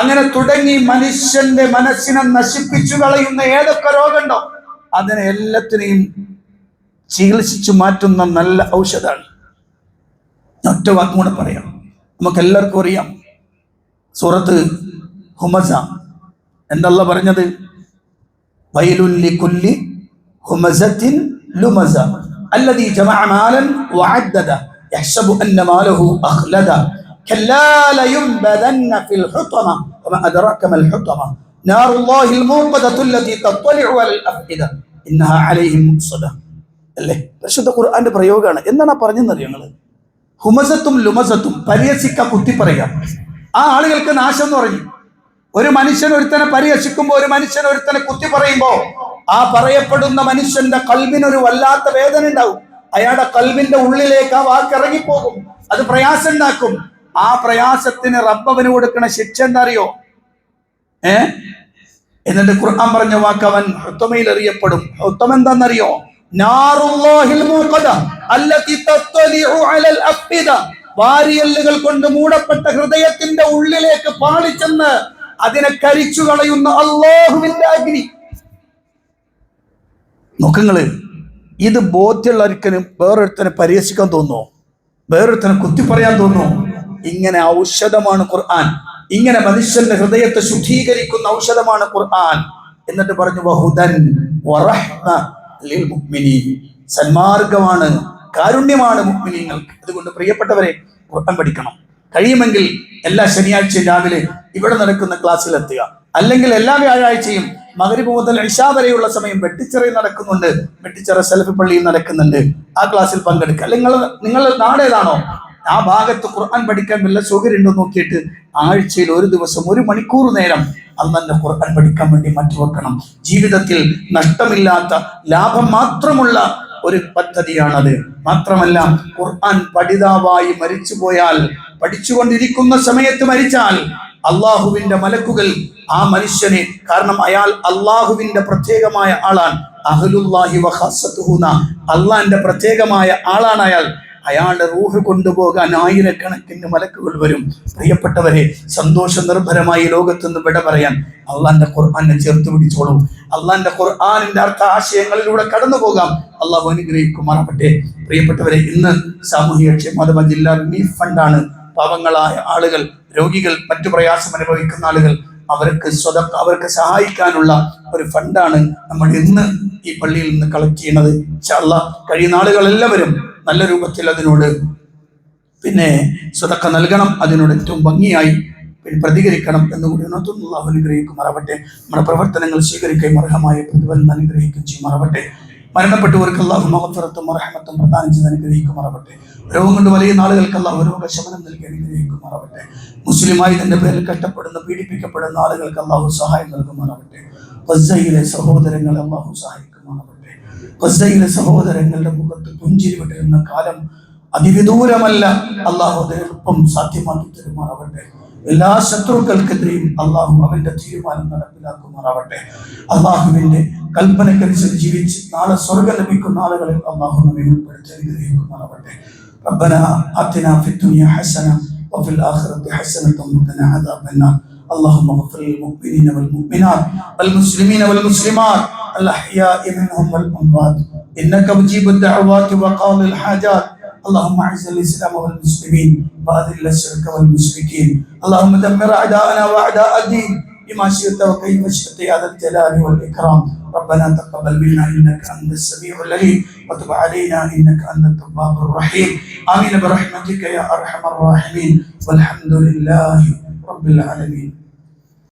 അങ്ങനെ തുടങ്ങി മനുഷ്യന്റെ മനസ്സിനെ നശിപ്പിച്ചു കളയുന്ന ഏതൊക്കെ രോഗമുണ്ടോ അതിനെ എല്ലാത്തിനെയും ചികിത്സിച്ചു മാറ്റുന്ന നല്ല ഔഷധമാണ്. ഒറ്റ വാക്കും കൂടെ പറയാം. നമുക്ക് എല്ലാവർക്കും അറിയാം, സൂറത്ത് ഹുമസ എന്തല്ല പറഞ്ഞത്? വൈലുൻ ലികുല്ലി ഹുമസത്തിൻ ലുമസ അല്ലദീ ജമഅ മാലൻ വഅദ്ദദ യഹ്സബു അന്ന മാലഹു അഖ്ലദ കല്ലാ ലയുംബദന്ന ഫിൽ ഹുതമ വമാ അദ്റാക മൽ ഹുതമ നാറുല്ലാഹിൽ മൂഖദതു അല്ലദീ തത്വലിഉ അലൽ അഫ്ഇദ ഇന്നഹാ അലൈഹിം മുഖ്സദ. അല്ലേ? പരിശുദ്ധ ഖുർആന്റെ പ്രയോഗമാണ്. എന്താണ് പറഞ്ഞെന്നറിയോ നിങ്ങൾ? ഹുമസത്തും ലുമസത്തും, പരിഹസിക്ക, കുത്തി പറയാം. ആ ആളുകൾക്ക് നാശം എന്ന് പറഞ്ഞു. ഒരു മനുഷ്യൻ ഒരുത്തനെ പരിഹസിക്കുമ്പോൾ, ഒരു മനുഷ്യൻ ഒരുത്തനെ കുത്തി പറയുമ്പോ ആ പറയപ്പെടുന്ന മനുഷ്യന്റെ കൽബിനൊരു വല്ലാത്ത വേദന ഉണ്ടാവും. അയാളുടെ കൽബിന്റെ ഉള്ളിലേക്ക് ആ വാക്ക് ഇറങ്ങിപ്പോകും. അത് പ്രയാസം ഉണ്ടാക്കും. ആ പ്രയാസത്തിന് റബ്ബവന് കൊടുക്കണ ശിക്ഷ എന്താ അറിയോ? എന്നിട്ട് ഖുർആൻ പറഞ്ഞ വാക്ക് അവൻ ഹുത്തമയിൽ എറിയപ്പെടും. ഹുത്തമ എന്താണെന്നറിയോ? നാറുല്ലാഹിൽ മൂഖദ അല്ലതി തത്വലിഉ അലൽ അഫ്ഇദ. വാരിയല്ലുകൾ കൊണ്ട് മൂടപ്പെട്ട ഹൃദയത്തിന്റെ ഉള്ളിലേക്ക് പാളിച്ചെന്ന് അതിനെ കരിച്ചു കളയുന്ന അല്ലാഹുവിന്റെ അഗ്നി. നോക്കങ്ങള്, ഇത് ബോധ്യമുള്ളവർക്കും വേറൊരുത്തനെ പരിഹസിക്കാൻ തോന്നുമോ? വേറൊരുത്തനെ കുത്തി പറയാൻ തോന്നുമോ? ഇങ്ങനെ ഔഷധമാണ് ഖുർആൻ. ഇങ്ങനെ മനുഷ്യന്റെ ഹൃദയത്തെ ശുദ്ധീകരിക്കുന്ന ഔഷധമാണ് ഖുർആൻ. എന്നിട്ട് പറഞ്ഞു വഹുദൻ വറഹ്മ ലിൽ മുഅ്മിനീൻ. സന്മാർഗമാണ്, കാരുണ്യമാണ് മുഅ്മിനീങ്ങൾക്ക്. അതുകൊണ്ട് പ്രിയപ്പെട്ടവരെ, ഖുർആൻ പഠിക്കണം. കഴിയുമെങ്കിൽ എല്ലാ ശനിയാഴ്ചയും രാവിലെ ഇവിടെ നടക്കുന്ന ക്ലാസ്സിൽ എത്തുക. അല്ലെങ്കിൽ എല്ലാ വ്യാഴാഴ്ചയും മഗ്രിബ് മുതൽ ഇശാ വരെയുള്ള സമയം വെട്ടിച്ചിറയിൽ നടക്കുന്നുണ്ട്. വെട്ടിച്ചിറ സലഫി പള്ളിയിൽ നടക്കുന്നുണ്ട്. ആ ക്ലാസ്സിൽ പങ്കെടുക്കുക. അല്ലെങ്കിൽ നിങ്ങൾ നാടേതാണോ ആ ഭാഗത്ത് ഖുർആൻ പഠിക്കാൻ വല്ല സൗകര്യം ഉണ്ടോ നോക്കിയിട്ട് ആഴ്ചയിൽ ഒരു ദിവസം 1 മണിക്കൂർ നേരം അള്ളാന്റെ ഖുർആൻ പഠിക്കാൻ വേണ്ടി മാറ്റിവെക്കണം. ജീവിതത്തിൽ നഷ്ടമില്ലാത്ത ലാഭം മാത്രമുള്ള ഒരു പദ്ധതിയാണത്. മാത്രമല്ല, ഖുർആൻ പഠിതാവായി മരിച്ചുപോയാൽ, പഠിച്ചുകൊണ്ടിരിക്കുന്ന സമയത്ത് മരിച്ചാൽ, അള്ളാഹുവിന്റെ മലക്കുകൾ ആ മനുഷ്യനെ, കാരണം അയാൾ അള്ളാഹുവിന്റെ പ്രത്യേകമായ ആളാണ്, അഹ്ലുല്ലാഹി വഖാസത്തുഹു, അള്ളാന്റെ പ്രത്യേകമായ ആളാണ് അയാൾ. അയാളുടെ റൂഹ് കൊണ്ടുപോകാൻ ആയിരക്കണക്കിന് മലക്കുകൾ വരും. പ്രിയപ്പെട്ടവരെ, സന്തോഷ നിർഭരമായി ലോകത്തുനിന്ന് വിട പറയാൻ അള്ളാന്റെ ഖുർആനെ ചേർത്ത് പിടിച്ചോളൂ. അള്ളാന്റെ ഖുർആനിന്റെ അർത്ഥ ആശയങ്ങളിലൂടെ കടന്നു പോകാം. അള്ളാഹു അനുഗ്രഹിക്കുമാറാവട്ടെ. പ്രിയപ്പെട്ടവരെ, ഇന്ന് സാമൂഹിക ക്ഷേമ ജില്ലാ റിലീഫ് ഫണ്ടാണ്. പാവങ്ങളായ ആളുകൾ, രോഗികൾ, മറ്റു പ്രയാസം അനുഭവിക്കുന്ന ആളുകൾ, അവർക്ക് സഹായിക്കാനുള്ള ഒരു ഫണ്ടാണ് നമ്മൾ ഇന്ന് ഈ പള്ളിയിൽ നിന്ന് കളക്ട് ചെയ്യുന്നത്. ഇൻഷാ അല്ലാഹ് കഴിയുന്ന ആളുകളെല്ലാവരും നല്ല രൂപത്തിൽ അതിനോട് സ്വതക്ക നൽകണം. അതിനോട് ഏറ്റവും ഭംഗിയായി പ്രതികരിക്കണം എന്നുകൂടി അല്ലാഹു അനുഗ്രഹിക്കുമാറാവട്ടെ. നമ്മുടെ പ്രവർത്തനങ്ങൾ സ്വീകരിക്കുകയും അർഹമായ പ്രതിഫലം അനുഗ്രഹിക്കുകയും ചെയ്യുമാറാവട്ടെ. മരണപ്പെട്ടവർക്ക് അല്ലാഹു മഗ്ഫിറത്തും റഹ്മത്തും പ്രദാനം ചെയ്ത് അനുഗ്രഹിക്കുമാറാവട്ടെ. രോഗം കൊണ്ട് വലിയ ആളുകൾക്ക് അല്ലാഹു രോഗശമനം നൽകി അനുഗ്രഹിക്കുമാറാവട്ടെ. മുസ്ലിമായി ഇതിന്റെ പേരിൽ കഷ്ടപ്പെടുന്ന, പീഡിപ്പിക്കപ്പെടുന്ന ആളുകൾക്ക് അല്ലാഹു സഹായം നൽകുമാറാവട്ടെ. ഗസയിലെ സഹോദരങ്ങളെ അല്ലാഹു സഹായിക്കുമാറാവട്ടെ. ഗസയിലെ സഹോദരങ്ങളുടെ മുഖത്ത് പുഞ്ചിരി വിട്ടിരുന്ന കാലം അതിവിദൂരമല്ല. അല്ലാഹു അതിനെളുപ്പം സാധ്യമാക്കി തരുമാറാവട്ടെ. എല്ലാ ശത്രുക്കൾക്കെതിരെയും അല്ലാഹു അവന്റെ തീരുമാനം നടപ്പിലാക്കുമാറാവട്ടെ. അല്ലാഹുവിന്റെ കൽപ്പനക്കനുസരിച്ച് ജീവിച്ച് നാളെ സ്വർഗ്ഗം ലഭിക്കുന്ന ആളുകളിൽ അല്ലാഹു നമ്മെ ഉൾപ്പെടുത്തി അനുഗ്രഹിക്കുമാറാവട്ടെ. ربنا آتنا في الدنيا حسنة وفي الآخرة حسنة وقنا عذاب النار. اللهم اغفر للمؤمنين والمؤمنات والمسلمين والمسلمات الأحياء منهم والأموات إنك مجيب الدعوات وقاضي الحاجات. اللهم اعز الإسلام والمسلمين وأذل الشرك والمشركين. اللهم دمر أعداءنا وأعداء الدين بما شئت وكيف شئت يا ذا الجلال والإكرام. ربنا تقبل منا إنك أنت السميع العليم وتب علينا إنك أنت التواب الرحيم. آمين برحمتك يا أرحم الراحمين والحمد لله رب العالمين.